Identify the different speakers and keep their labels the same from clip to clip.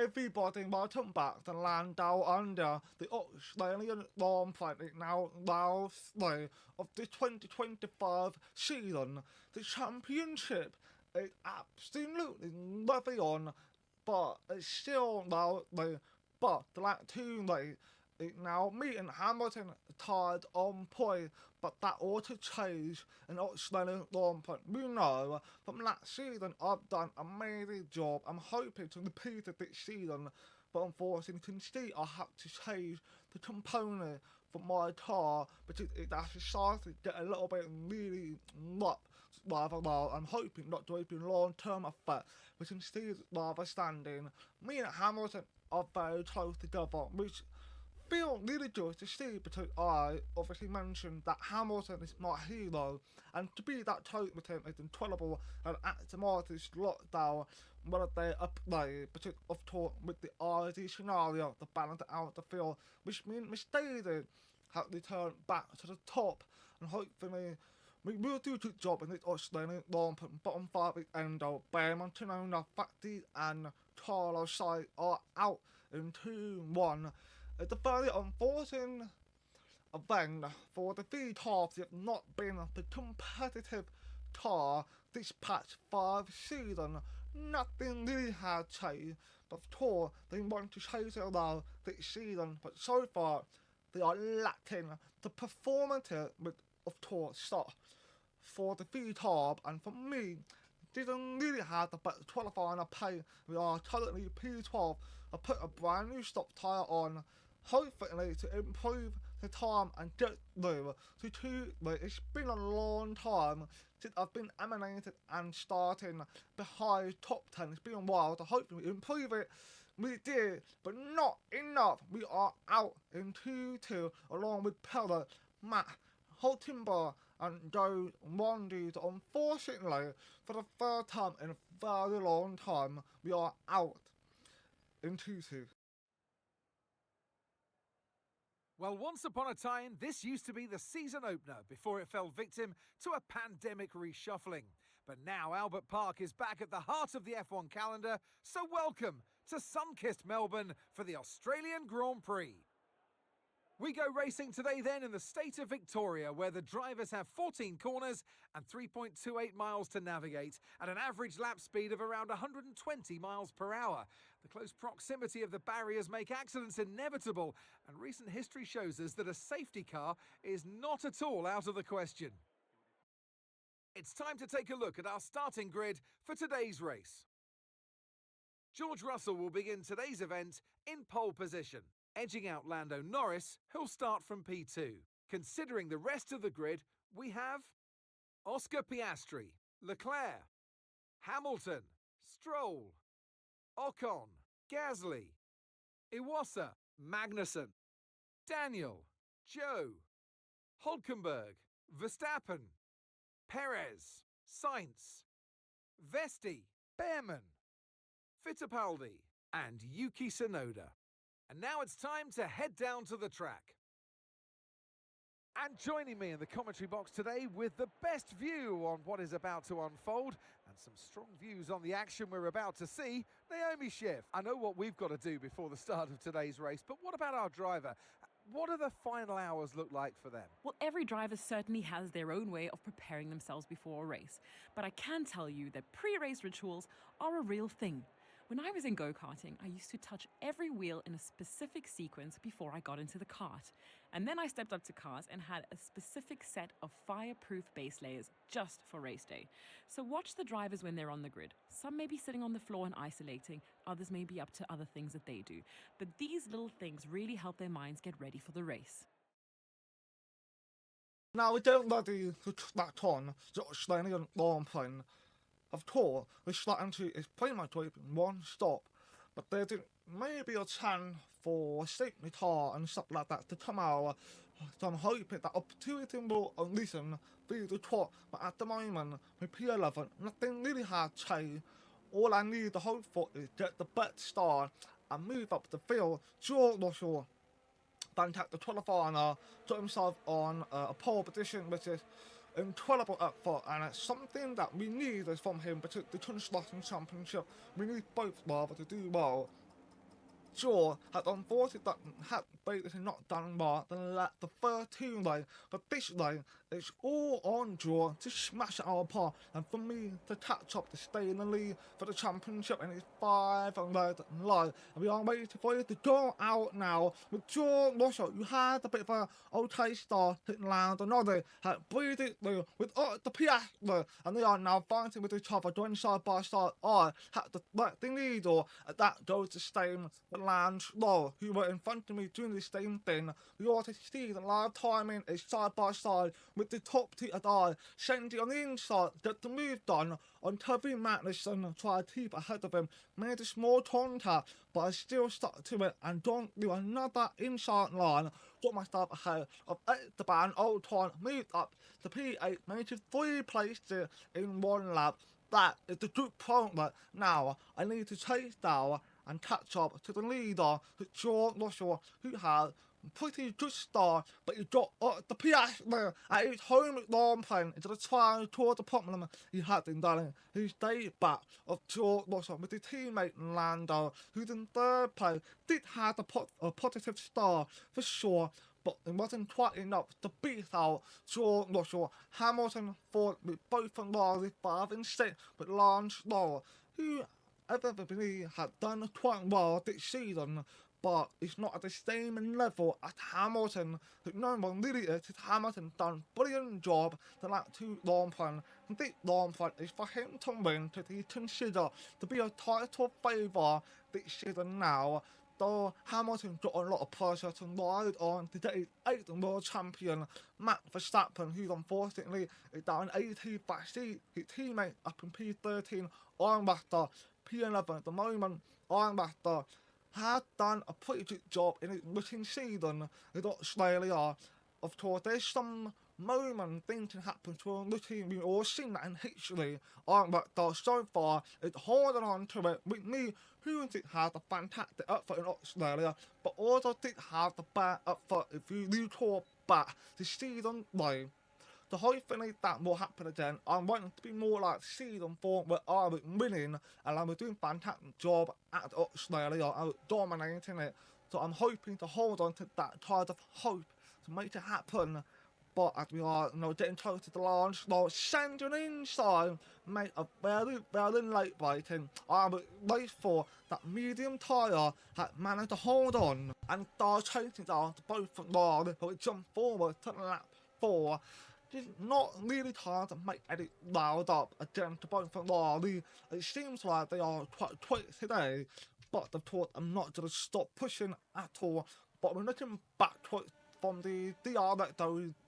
Speaker 1: everybody, welcome back to land down under the Australian Grand Prix now last day of the 2025 season. The championship is absolutely lovely on, but it's still now but the last 2 days is now meeting Hamilton tied on point, but that ought to change in Australian Grand Prix. We know from last season I've done an amazing job. I'm hoping to repeat it this season, but unfortunately you can see I have to change the component for my car because it actually started to get a little bit really rough rather well. I'm hoping not to be long-term effect, which instead rather standing. Me and Hamilton are very close together, which feel really good to see because I obviously mentioned that Hamilton is my hero, and to be that close with him is incredible. And at the Marty's lockdown, whether they upgrade because of course with the ID scenario, the balance out the field, which means Mercedes have returned back to the top, and hopefully we will do a good job in this Australian Grand Prix. Bottom 5 is Endo, Behrman, Tonona, Facti and Carlos Sainz are out in 2-1. It's a very unfortunate event for the three cars that have not been the competitive car this past 5 seasons. Nothing really has changed, but of course they want to chase it around this season, but so far they are lacking the performances with, of course, stuff for the three cars, and for me, didn't really have the best qualifying pay. We are currently P12. I put a brand new stock tyre on, hopefully to improve the time and get through to 2. It's been a long time since I've been emanated and starting behind top 10. It's been a while to hopefully improve it. We did, but not enough. We are out in 2-2 along with Pellet, Matt, Holtenberg and Joe Wandy. Unfortunately, for the 3rd time in a very long time, we are out in 2-2.
Speaker 2: Well, once upon a time, this used to be the season opener before it fell victim to a pandemic reshuffling. But now Albert Park is back at the heart of the F1 calendar, so welcome to sun-kissed Melbourne for the Australian Grand Prix. We go racing today then in the state of Victoria, where the drivers have 14 corners and 3.28 miles to navigate at an average lap speed of around 120 miles per hour. The close proximity of the barriers make accidents inevitable, and recent history shows us that a safety car is not at all out of the question. It's time to take a look at our starting grid for today's race. George Russell will begin today's event in pole position, edging out Lando Norris, who'll start from P2. Considering the rest of the grid, we have Oscar Piastri, Leclerc, Hamilton, Stroll, Ocon, Gasly, Iwasa, Magnussen, Daniel, Joe, Hulkenberg, Verstappen, Perez, Sainz, Vesti, Behrman, Fittipaldi, and Yuki Tsunoda. And now it's time to head down to the track. And joining me in the commentary box today with the best view on what is about to unfold and some strong views on the action we're about to see, Naomi Schiff. I know what we've got to do before the start of today's race, but what about our driver? What do the final hours look like for them?
Speaker 3: Well, every driver certainly has their own way of preparing themselves before a race. But I can tell you that pre-race rituals are a real thing. When I was in go-karting, I used to touch every wheel in a specific sequence before I got into the kart. And then I stepped up to cars and had a specific set of fireproof base layers just for race day. So watch the drivers when they're on the grid. Some may be sitting on the floor and isolating, others may be up to other things that they do. But these little things really help their minds get ready for the race.
Speaker 1: Now we don't ready to back on the Australian Grand Prix. Of course, we're starting to, it's pretty much one stop, but there's maybe a chance for safety car and stuff like that to come out. So I'm hoping that opportunity will listen through the top, but at the moment, with P11, nothing really has changed. All I need to hope for is get the best start and move up the field. George Russell, fantastic qualifier, got himself on a pole position, which is incredible effort, and it's something that we need from him, because the Construction Championship, we need both rather to do well. Jaw had unfortunately had basically not done more than let the 13 leg, but this leg it's all on Jaw to smash it out apart and for me to catch up to stay in the lead for the championship and it's 5 legs live. And we are waiting for you to go out now with Jaw Russell. You had a bit of a okay start hitting land another had breathed it through with the Piastri and they are now fighting with each other going side by side. I had to let the needle and that goes to stay the land low who were in front of me doing the same thing. We also see the live timing is side by side with the top two at I. Shandy on the inside get the move done on Toby Magnussen tried to keep ahead of him, made a small contact, but I still stuck to it and don't do another inside line. Got myself ahead of Esteban Ocon, moved up to P8, made it 3 places in 1 lap. That is the good progress. Now I need to chase down and catch up to the leader, George Russell, who had pretty good start, but he got the Piastri at his home at Long Plain into the trying toward the problem he had in Darling. He stayed back of George Russell with his teammate Lando, who's in 3rd place, did have a positive start for sure, but it wasn't quite enough to beat out George Russell. Hamilton fought with both of Ferrari 5 and 6 with Lance Stroll, who everybody had done quite well this season, but it's not at the same level as Hamilton. No one really is. Hamilton done brilliant job the last 2 long plan. And this long plan is for him to win to be considered to be a title favourite this season now. Though Hamilton got a lot of pressure to ride on to get his 8th world champion, Max Verstappen, who unfortunately is down 18 backseat, his teammate up in P13, Ironmaster, P11 at the moment. Ironmaster had done a pretty good job in his rookie season with Australia. Of course, there's some moment things can happen to a rookie. We've all seen that in history. Ironmaster so far is holding on to it with me, who did have a fantastic effort in Australia, but also did have the bad effort if you recall back to season 3. So hopefully that will happen again. I want it to be more like season 4 where I was winning and I was doing a fantastic job at Australia. I was dominating it. So I'm hoping to hold on to that kind of hope to make it happen. But as we are getting close to the launch, sending inside made a very, very late braking. I was late for that medium tyre had managed to hold on and start chasing down to both Ferrari, who jumped forward to lap 4. It's not really hard to make any loud up again to both Ferrari. It seems like they are quite quick today, but of course I'm not going to stop pushing at all. But we're looking backwards from the direct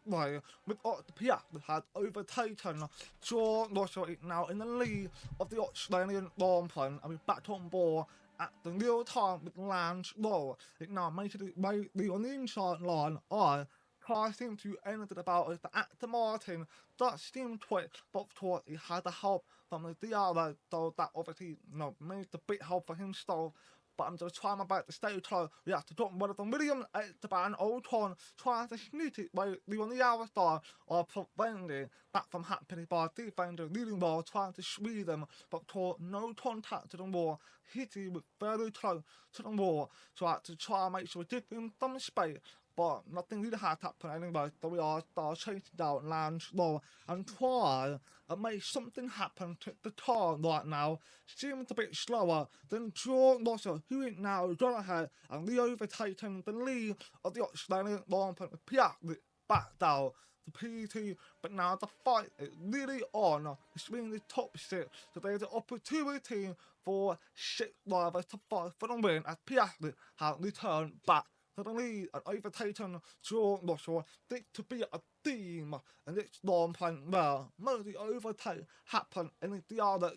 Speaker 1: way with the Piastri had overtaken George Russell is now in the lead of the Australian Grand Prix and we're back on board at the real time with Lance Stroll. It now makes it on the inside line. Car seemed to enter about as the Aston Martin that seemed quick, but of course he had the help from the DRS, so that obviously made the bit help for himself. But I'm just trying my best to stay close. We have to drop one of them. William Esteban Ocon trying to sneak it by on the outside or preventing that from happening by defender leading ball trying to squeeze them, but caught no contact to the wall, hitting with very close to the wall. So I had to try and make sure we give him some space. But nothing really had happened anyway, so we are chasing down Lance Stroll and try and make something happen to the car right now. Seems a bit slower than George Russell, who is now gone ahead and overtaking the lead of the Australian Grand Prix with Piastri back down to P2, but now the fight is really on between the top 6, so there's an opportunity for 6 drivers to fight for the win as Piastri has returned back to the lead and overtaken George Russell. This to be a theme and it's long plan well. Mostly overtake happened in the other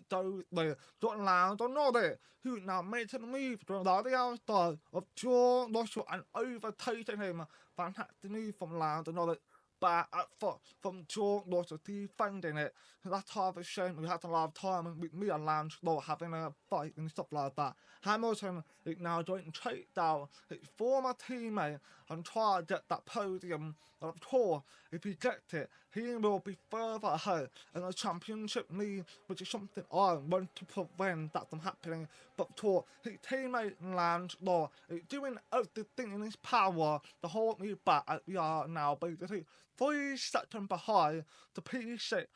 Speaker 1: way. Got land or not it, who now made the move to the outside of George Russell and overtaking him. Fantastic move from land and not it. Bad at foot from George Russell defending it. So that's half a shame we had a lot of time with me and Lance Stroll having a fight and stuff like that. Hamilton is now trying to take down his former teammate and try to get that podium. And of course, if he gets it, he will be further ahead in the championship lead, which is something I want to prevent that from happening. But of course, his teammate Lance Law is doing everything in his power to hold me back as we are now basically 3 seconds behind the P6.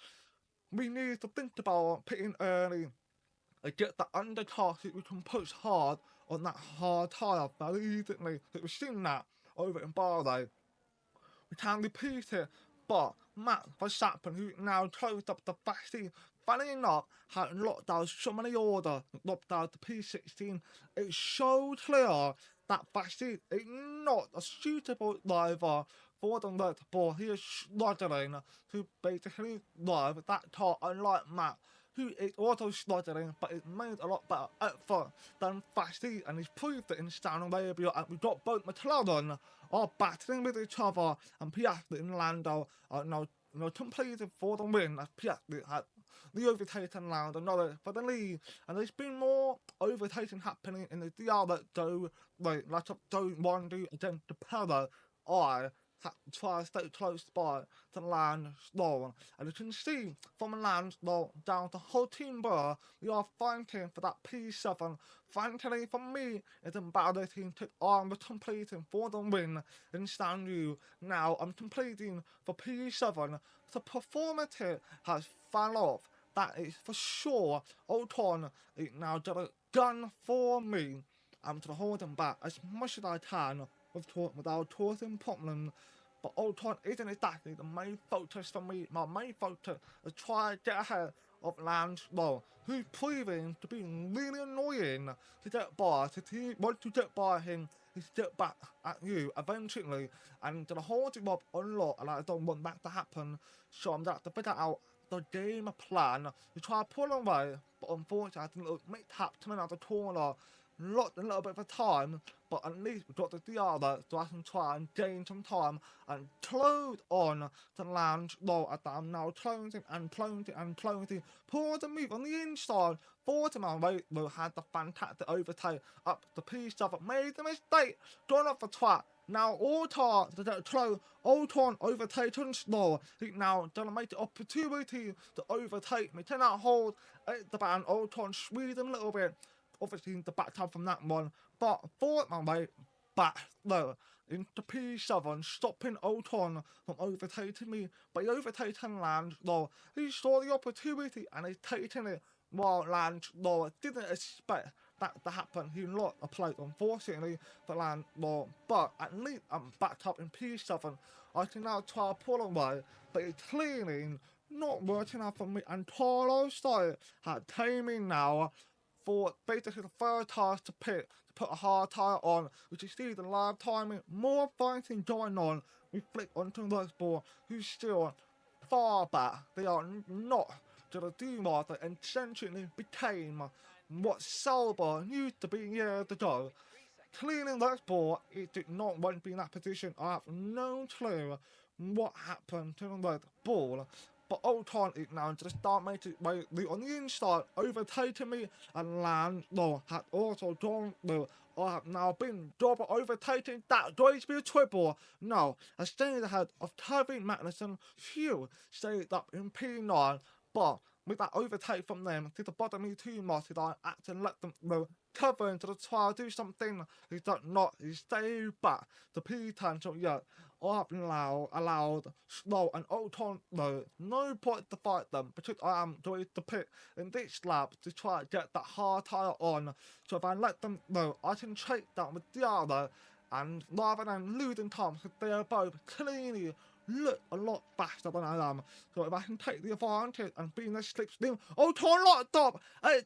Speaker 1: We need to think about pitting early and get that undercar so we can push hard on that hard tyre very easily. We've seen that over in Bahrain. We can repeat it, but Matt Verstappen, who now closed up the vaccine, funny enough, had locked down so many orders, locked down the P16. It's so clear that vaccine is not a suitable driver for the Red Bull. He is struggling to basically drive that car, unlike Matt, who is also struggling, but is made a lot better effort than Fasti, and he's proved it in Saudi Arabia, and we've got both McLaren are battling with each other, and Piastri and Lando are now completed for the win, as Piastri had the overtaking Lando Norris for the lead, and there's been more overtaking happening in the other don't want to do against the Perez. I had to try to stay close by to Lance Stroll. And you can see from Lance Stroll down to whole team bar, we are fighting for that P7. Frankly, for me, it's embarrassing to I'm completing for the win in Stanley. Now I'm completing for P7. The performance has fell off. That is for sure. Ocon is now got a gun for me. I'm to hold him back as much as I can without causing problems. But Ocon isn't exactly the main focus for me. My main focus is try to get ahead of Lance Stroll, who's proving to be really annoying to get by. So if you want to get by him, he's get back at you eventually. And to hold him up on lot, and I don't want that to happen. So I'm going to have to figure out the game plan to try to pull away. But unfortunately, I think it'll make tap coming out the corner. Lost a little bit of time, but at least we got the other, so I can try and gain some time and close on to Lance Stroll as I'm now closing and closing and closing. Pour the move on the inside. 40 man rate had the fantastic overtake up the P7, made the mistake, gone off the track. Now all cars to get close, Ocon overtaking Stroll. He now gonna make the opportunity to overtake me. Cannot hold at the band, Ocon squeezing a little bit. Obviously the back time from that one, but forward my way back low into P7, stopping Ocon from overtaking me, but he overtaken Lance Stroll. He saw the opportunity and he's taking it, while Lance Stroll didn't expect that to happen. He lost a plate, unfortunately, for Lance Stroll, but at least I'm backed up in P7. I can now try to pull away, but it's clearly not working out for me, and Carlos Sainz had timing now for basically the third tire to pit to put a hard tire on, which you see the live timing, more fighting going on. We flick onto the Red Bull, who's still far back. They are not going to do more and essentially became what Sauber used to be years ago. Clearly Red Bull, it did not want to be in that position. I have no clue what happened to the Red Bull. But Ocon is now just start making way on the inside, overtaking me, and Lance Stroll had also gone through. I have now been double overtaking that going to be a triple. No, I stayed ahead of Kevin Magnussen, Hugh stayed up in P9, but with that overtake from them, did the bottom me too much, did I actually let them cover into the try to do something? He did not, he stayed back to P10, so yeah. I have allowed Stroll and Ocon no point to fight them because I am going to pit in this lap to try to get that hard tyre on. So if I let them know, I can take that with the other, and rather than losing time, because they are both clearly look a lot faster than I am. So if I can take the advantage and be in the slipstream, Ocon locked up,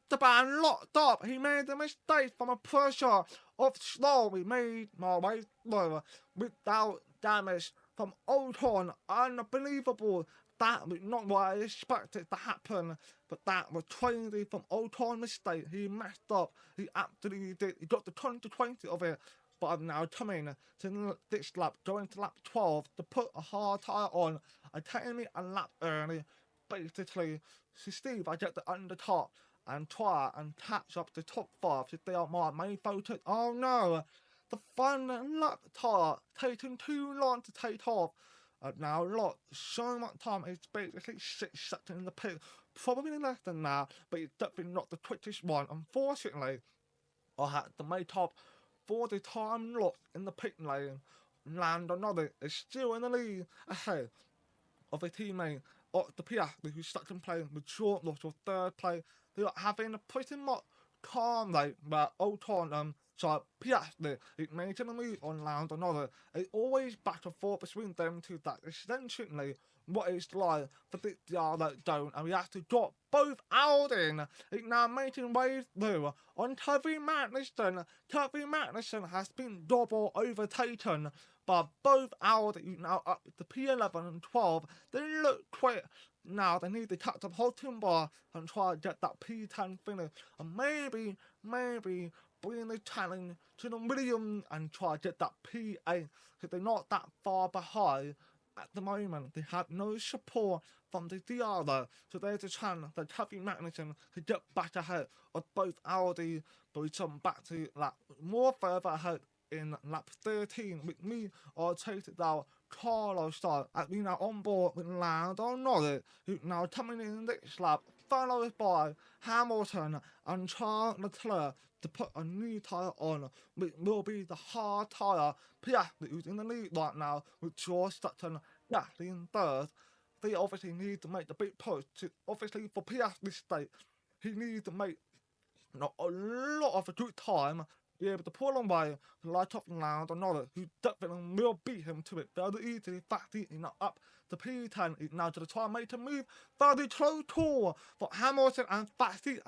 Speaker 1: the band locked up. He made a mistake from a pressure of Stroll. We made my way slower without damage from Ocon. Unbelievable. That was not what I expected to happen, but that was crazy from Ocon's mistake. He messed up. He absolutely did. He got the 2020 of it. But I'm now coming to this lap, going to lap 12 to put a hard tyre on. I'm taking me a lap early, basically. So Steve, I get the undercut. and try and catch up to top 5 if they are my main focus. Oh no! The fun lap tyre taking too long to take off. Now look, so much time is basically 6 seconds in the pit. Probably less than that, but it's definitely not the quickest one. Unfortunately, I had to make up for the time lost in the pit lane. Lando Norris is still in the lead ahead of a teammate of the Piastri who's second place with short loss of third place. They are having a pretty much calm rate but autonomous. So Piastri is making a move on Lando Norris. It's always back and forth between them two. That essentially what it's like for this driver zone, and we have to drop both out in. It's now making waves through on Kevin Magnussen. Kevin Magnussen has been double overtaken by both out. Now up to P11 and 12. They look quick. Now they need to catch up Holton bar and try to get that P10 finish, and maybe bring the challenge to the Williams and try to get that P8, because they're not that far behind at the moment. They have no support from the driver, so there's a chance that Kevin Magnussen could get back ahead of both Audi, but we come back to that more further ahead in lap 13 with me. I'll take it down Carlos style as we now on board with Lando Norris, who now coming in this lap, followed by Hamilton and Charles Leclerc to put a new tyre on, which will be the hard tyre. Piastri, who's in the lead right now, with George Sutton Piastri in third. They obviously need to make the big push. Obviously, for Piastri's sake, he needs to make not a lot of a good time, be able to pull away the light off Lando Norris, who definitely will beat him to it very easily. In fact, he's not up to P10. He's now going to try and make a move very close to for Hamilton and Fasti.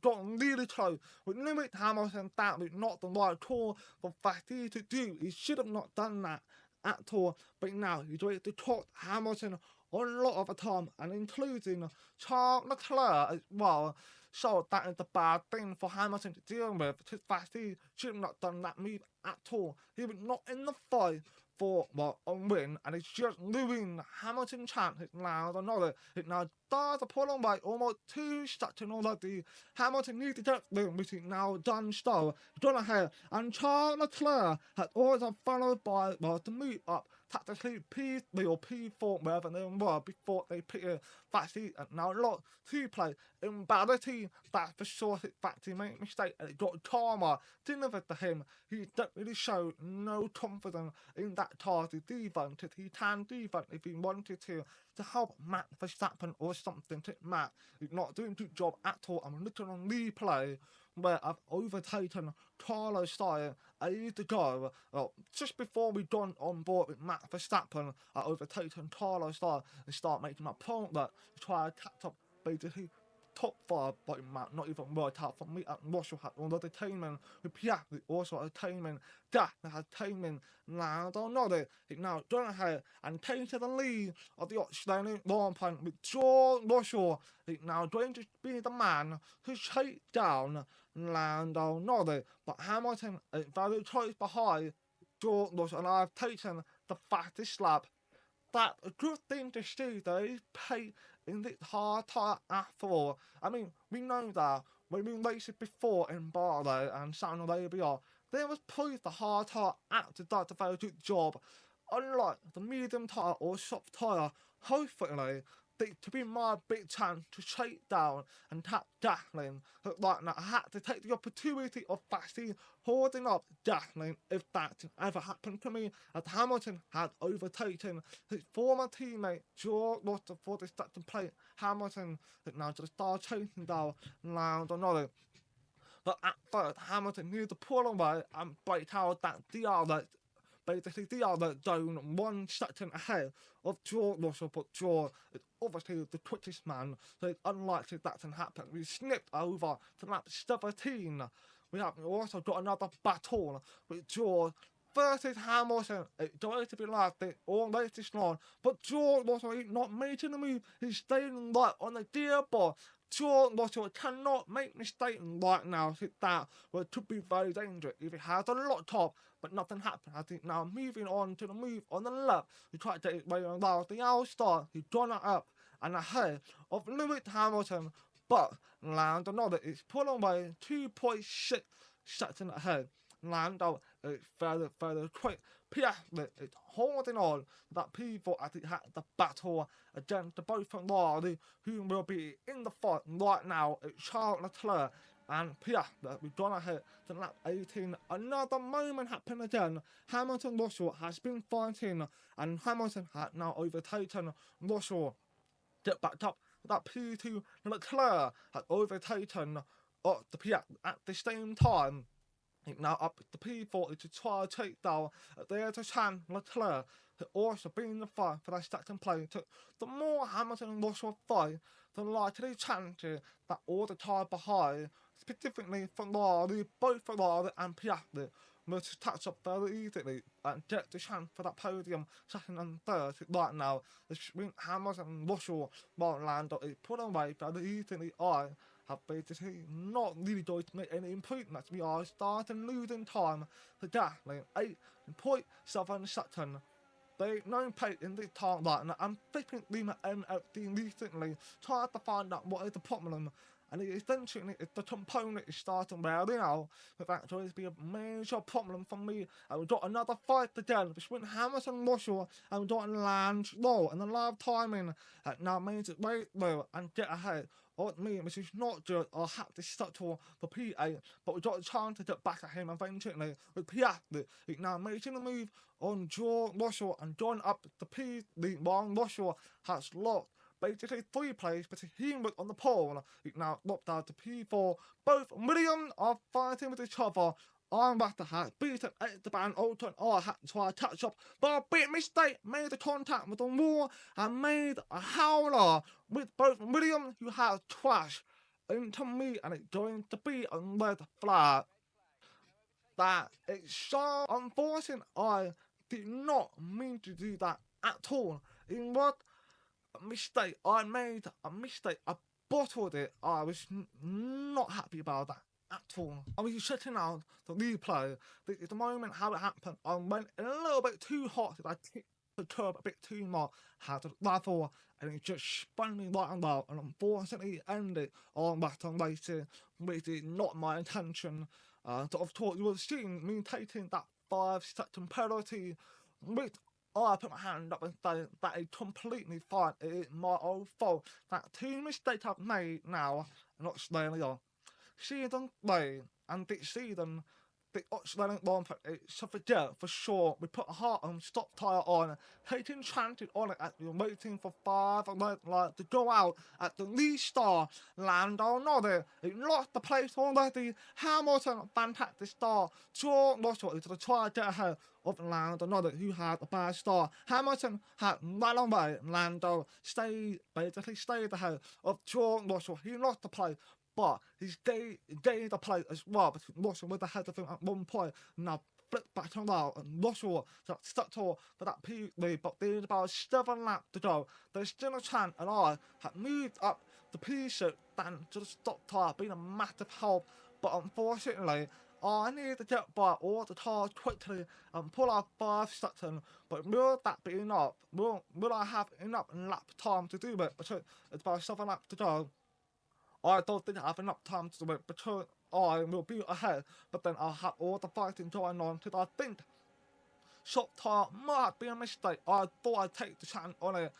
Speaker 1: Got really close. With limit Hamilton down, with not the right call for Fasti to do. He should have not done that at all, but now he's ready to talk Hamilton a lot of the time, and including Charles Leclerc as well. So that is the bad thing for Hamilton to deal with. Fasti should have not done that move at all. He was not in the fight for a win, and it's just ruining Hamilton's chance. It's now another. It now starts to pull away almost 2 seconds already. Hamilton needs to get them, which is now done so. Gone ahead, and Charles Leclerc has also followed by the move up. Tactically P3 or P4, wherever they were before they picked it. Fasti and now lot to play. Embarrassing, that's for sure. Fasti made a mistake and it got karma delivered to him. He didn't really show no confidence in that car to debunk it. He can debunk if he wanted to help Matt Verstappen or something. To Matt, he's not doing a good job at all. I'm looking on replay where I've overtaken Carlos Sainz ages ago. Just before we got on board with Matt Verstappen, I overtaken Carlos Sainz and start making my point that to try to catch up basically top 5, but Matt not even worked out for me. And Russell had all the entertainment with Piastri, also entertainment. That has entertainment. Lando Norris is now going ahead and taking the lead of the Australian Grand Prix with George Russell. He's now going to be the man who takes down Lando Norris, but Hamilton is very close behind George Russell, and I've taken the fastest lap. That's a good thing to see that he's paid in this hard tyre after all. I mean, we know that when we raced it before in Bahrain and Saudi Arabia, there was proof the hard tyre actually does a very good job. Unlike the medium tyre or soft tyre, hopefully, to be my big chance to shake down and tap Gasly. But right now, I had to take the opportunity of Fasti holding up Gasly if that ever happened to me, as Hamilton had overtaken his former teammate George Russell for the second place. Hamilton is now to start chasing down Lando Norris. But at first, Hamilton needed to pull away and break out that DRS. Basically, the other zone 1 second ahead of George Russell, but George is obviously the quickest man, so it's unlikely that can happen. We slipped over to lap 17. We have also got another battle with George versus Hamilton. It's going to be like this all latest long, but George Russell is not making the move. He's staying right on the gearbox. George Russell cannot make mistakes right now. That well, could be very dangerous if he has a lot top, but nothing happened. I think now moving on to the move on the left, he tried to take it way around the outside. He's drawn it up and ahead of Lewis Hamilton. but Lando Norris is pulling away 2.6 seconds ahead. Lando is very quick. Piastri is holding on to that P4 as he had the battle against the both Ferrari, who will be in the fight right now. It's Charles Leclerc and Piastri. We've gone ahead to lap 18. Another moment happened again. Hamilton Russell has been fighting, and Hamilton had now overtaken Russell. Get back up. That P2 Leclerc had overtaken the Piastri at the same time. Now up the P40 to try to take down there's a chance Leclerc had also been in the fight for that second place. The more Hamilton and Russell fight, the likely chances that all the time behind, specifically Ferrari, both Ferrari and Piastri, will touch up very easily and get the chance for that podium second and third. Right now, between Hamilton and Russell, while Lando is put away very easily. I have basically not really going to make any improvements. We are starting losing time to Gasly, 8.7 seconds. They no pace in this time right now. I'm thinking the MFD recently tried to find out what is the problem, and essentially if the component is starting wearing out, that will be a major problem for me. And we've got another fight again between Hamilton and Russell, and we've got Lance Roll, and the live timing now means it wait low and get ahead. Or me, which is not good. I'll have to settle for P8, but we got a chance to get back at him eventually with Piastri. He's now making a move on George Russell and join up the P. While Russell has lost basically 3 plays, but he was on the pole. He's now locked down to P4. Both Williams are fighting with each other. I'm about to have beaten at the band Alton. I had to try to touch up, but a big mistake. Made the contact with the wall and made a howler with both Williams, who has crashed into me, and it's going to be a red flag. That it's so unfortunate. I did not mean to do that at all. It was a mistake. I made a mistake. I bottled it. I was not happy about that at all. I was checking out the replay. The moment how it happened, I went a little bit too hot. I kicked the curb a bit too much. Had the rifle, and it just spun me right and well. And unfortunately, it ended on that on racing, which is not my intention. So of course, you will have seen me taking that 5-second penalty, which I put my hand up and say that is completely fine. It is my own fault. That 2 mistakes I've made now in Australia. Season 3 and this season, the Australian Grand Prix, so for sure. We put a heart on, stop tyre on, taking chances on it as we were waiting for 5 red lights to go out at the restart. Lando Norris, he lost the place already. Hamilton, fantastic start. George Russell is going to try to get ahead of Lando Norris, who had a bad start. Hamilton had run away. Lando basically stayed ahead of George Russell. He lost the place, but he's gained the play as well, because Russell was ahead of him at one point. Now flipped back around, and Russell stuck to for that P lead, but there's about 7 laps to go. There's still a chance, and I had moved up the P6 than to the stop tyre, being a massive help. But unfortunately, I need to get by all the cars quickly and pull out 5 seconds. But will that be enough? Will I have enough lap time to do it? Because it's about 7 laps to go. I don't think I have enough time to do it because I will be ahead, but then I'll have all the fighting going on, because I think short tyre might be a mistake. I thought I'd take the chance on it,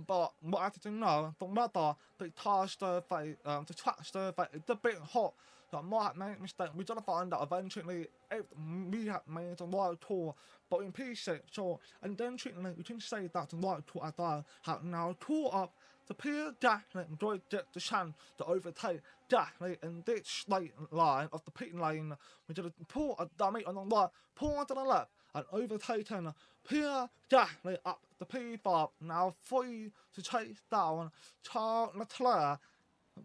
Speaker 1: but what I didn't know, the weather, the tyre survey, the track survey, it's a bit hot, so I might have made a mistake. We're gonna find out eventually if we have made the right call. But in P6, so, and then treatment, we can say that's the right call as I have now caught up to Pierre Gasly and Joy get the chance to overtake Gasly in this straight line of the pit lane. We did pull a dummy on the right, pull to the left, and overtaken Pierre Gasly up the P5. Now free to chase down Charles Leclerc,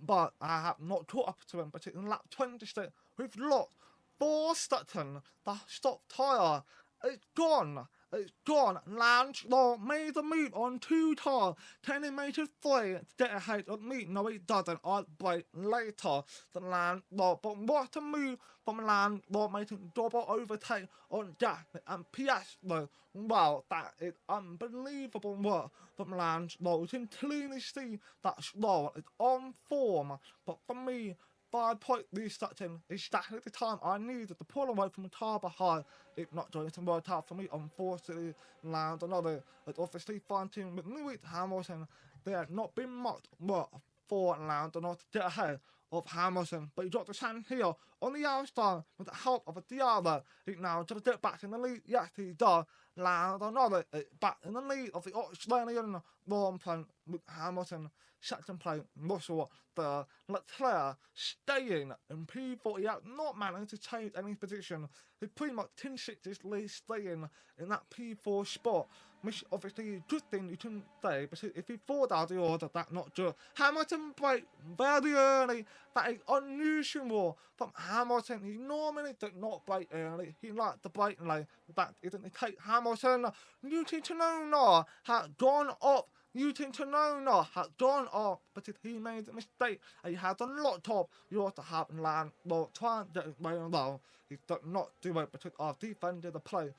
Speaker 1: but I have not caught up to him. But in lap 26, we've lost 4 seconds. The stop tyre is gone. it's gone. Landau made the move on 2 tires, turning meter 3 to get ahead of me. No, he doesn't. I'll break later. The Landau, but what a move from Landau, making double overtake on Jack and Piastri. Wow, that is unbelievable work from Landau. You can clearly see that Stroll is on form, but for me, 5-point restarting is exactly the time I needed to pull away from the car behind. If not doing some work out for me, unfortunately, land another. It's obviously fighting with Lewis Hamilton. There had not been much work for Landau to get ahead of Hamilton, but he got the chance here on the outside with the help of a Diallo. He now to get back in the lead. Yes, he does. Landau back in the lead of the Australian Grand Prix with Hamilton. Second place, Russell, the Leclerc staying in P40 out, not managing to change any position. He pretty much 10-6 staying in that P4 spot, which obviously is a good thing you can say, because if he falls out of the order, that's not good. Hamilton brake very early. That is unusual from Hamilton. He normally does not brake early. He likes to brake late. That isn't the case. Hamilton, Newton Tsunoda has gone up. Newton Tsunoda has gone off, but if he made a mistake and he has a lot of, you ought to have Landau trying to get it very well. He does not do it because I've defended the play.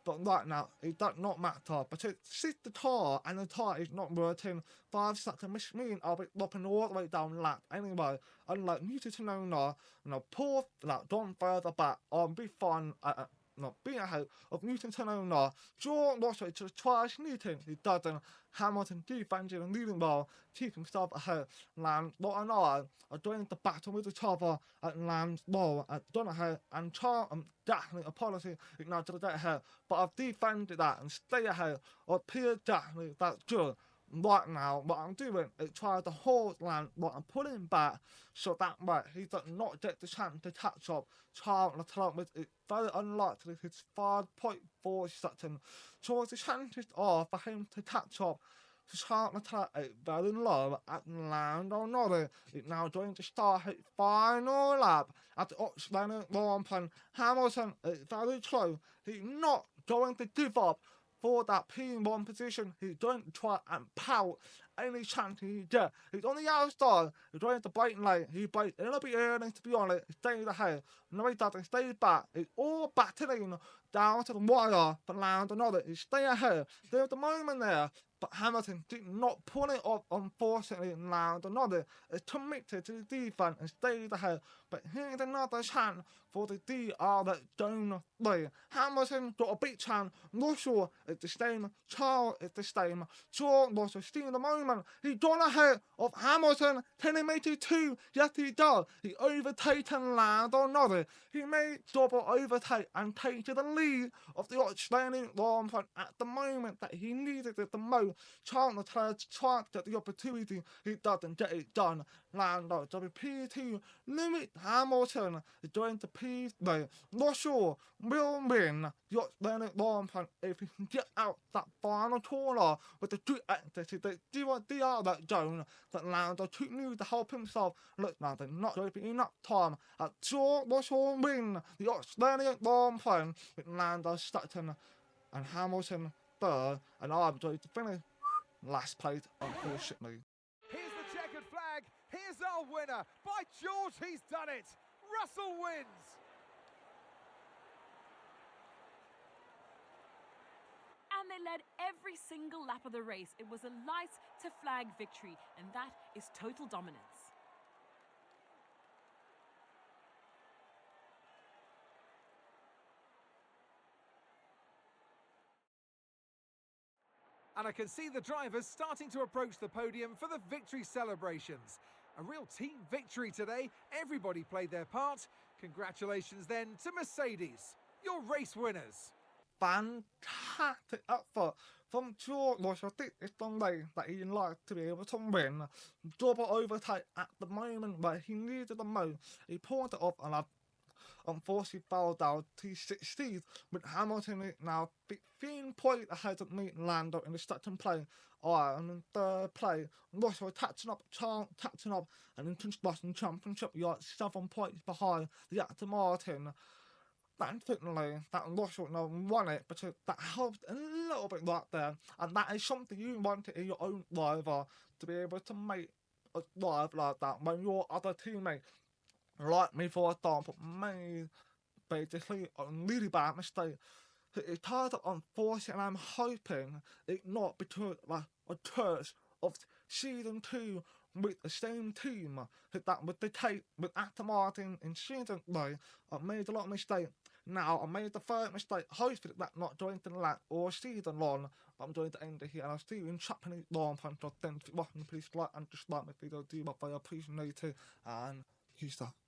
Speaker 1: But right now, it does not matter because since the car and the tire is not working, 5 seconds, which means I'll be dropping all the way down lap anyway. Unlike Newton Tsunoda, poor gone further back, I'll be fine not being ahead of Newton Tsunoda. George Russell to try Newton, he doesn't. Hamilton defending and leading well, keeping himself ahead. Landau and I are joining the battle with each other at Landau at Donahoe and Charles Daphne apology is now to the ahead. But I've defended that and stay ahead of Pierre Daphne. That's good. Right now, what I'm doing is trying to hold Landau and pull him back so that way he does not get the chance to catch up. Charles Leclerc, which is very unlikely, his 5.4 seconds. So the chances are for him to catch up to Charles Leclerc is very low at Landau is now going to start his final lap at the Australian Grand Prix. Hamilton is very close. He's not going to give up for that P1 position. He's going to try and pout any chance he gets. He's on the outside. He's going to brake late. He brakes a little bit early, to be honest. He stays ahead. No, he doesn't. He stays back. He's all battling down to the wire for Landau. He stays ahead. There's the moment there, but Hamilton did not pull it off, unfortunately. Landau is committed to the defense and stays ahead. But here's another chance for the DR that don't play. Hamilton got a big chance. Russell is the same. Charles is the same. George Russell still in the moment. He's gone ahead of Hamilton. 10 meters 2. Yes, he does. He overtaken Landau. He made double overtake and take to the lead of the Australian Grand Prix at the moment that he needed it the most. Charles Leclerc tried to get the opportunity. He doesn't get it done. Landau, WP2, Lewis Hamilton is going to P3. Russell will win the Australian Grand Prix if he can get out that final corner with the good accuracy. They do that zone that Landau took news to help himself. Look now, they're not going to be enough time. George Russell win the Australian Grand Prix with Landau second and Hamilton third, and I'm going to finish last place, unfortunately.
Speaker 2: Here's the checkered flag. Here's our winner. By George, he's done it. Russell wins.
Speaker 3: And they led every single lap of the race. It was a light to flag victory, and that is total dominance.
Speaker 2: And I can see the drivers starting to approach the podium for the victory celebrations. A real team victory today. Everybody played their part. Congratulations then to Mercedes, your race winners.
Speaker 1: Fantastic effort from George Russell. I think it's the way that he likes to be able to win. Double overtake at the moment where he needed the most. He pulled it off and unfortunately fell down to 16th with Hamilton now 15 points ahead of me Landau in the second play. And in third play, Russell catching up, Charles catching up, and in construction championship, you're 7 points behind the Aston Martin. definitely that Russell won it because that helped a little bit right there, and that is something you want in your own driver, to be able to make a drive like that when your other teammate, like me for example, made basically a really bad mistake. It tied up on 40, and I'm hoping it not, because like a curse of season 2 with the same team that would dictate with Aston Martin in season 3. I made a lot of mistakes. Now I made the third mistake. Hopefully that not going to last or season long. I'm going to end it here, and I'll see you in chapter 1. Thanks for watching. Please like and dislike my video. Do my favor, appreciate it, and peace out.